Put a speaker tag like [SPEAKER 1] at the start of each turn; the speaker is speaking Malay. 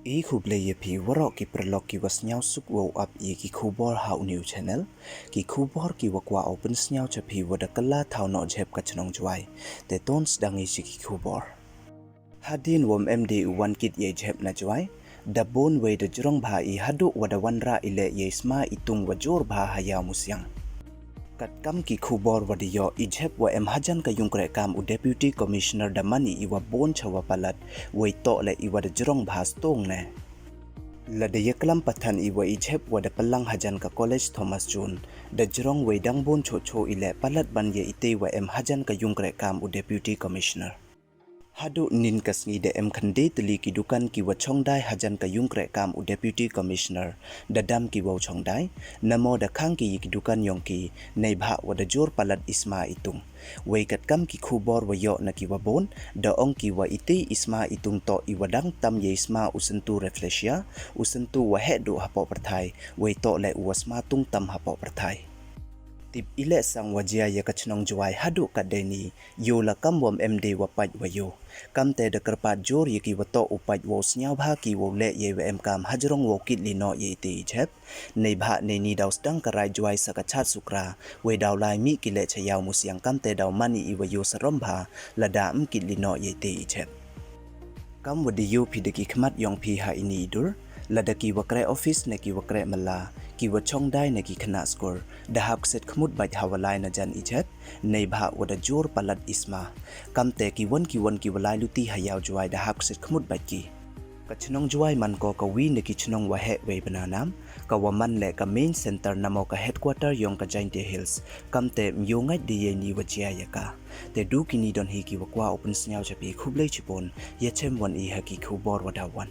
[SPEAKER 1] E khuble ye phi warok ki prolog ki wasnyau suk wo up ye ki khubor hau new channel ki khubor ki wakwa open snyau cha phi wada kala thau no jhep ka chnong jwai te tons dangi si ki khubor hadin wom md wan kit ye jhep na jwai da bon we de jrong bha I hadu wada wanra ile ye sma itung wajor bha haya musyang kat kam ki khubor wadiyo ijhep wa hajan ka yungkre kam u deputy commissioner da mani iwa bon chawa palat wei to le iwa da jrong bhas tong ne la de yaklam pathan iwa ijhep wa da palang hajan ka college thomas jun da jrong wei dang bon cho cho ile palat ban ye ite wa hajan ka yungkre kam u deputy commissioner hadu nin kasngi de khande tli ki dukan ki wa chongdai hajan ka yungkre kam u deputy commissioner da dam ki wa chongdai namo da khang ki dukan yongki nei bha wa da jor palat isma itung wei kat kam ki khubor wa yo na ki wa bon da ong ki wa ite isma itung to I wadang tam ye isma usentu reflesia usentu wa hedu hapo perthai wei to le wasma tung tam hapo perthai tip ile sang wajia ya kachnong jwai hadu kadeni yo la kam wom md wa paj wa yo kam te de karpat jor ye ki wato upaj wo snyau bha ki wo le ye em kam hajrong wo kit li no ye ti chep nei bha nei ni daw stang karai jwai sa ka chat sukra we daw lai mi ki le chayaw musyang kam te daw mani I wa yo sarom bha la da kit li no ye ti chep kam wadi yo phi de ki khmat yong phi ha ini dur ladaki wakre office ne ki wakre mala ki wa chongdai ne ki khana score da hak set khmut bai hawalai na jan ichet nei bha wada jor palat isma kamte ki won ki walai luti hayaw jwai da hak set khmut bai ki kachnong jwai man ko ka wi ne ki chnong wa he we bananam ka waman le ka main center namo ka headquarter yong ka Jainte Hills kamte myongai de ye ni wachia yaka te du ki ni don hi ki wakwa open snyau chapi khublei chipon yechem wan I ha ki khubor wada wan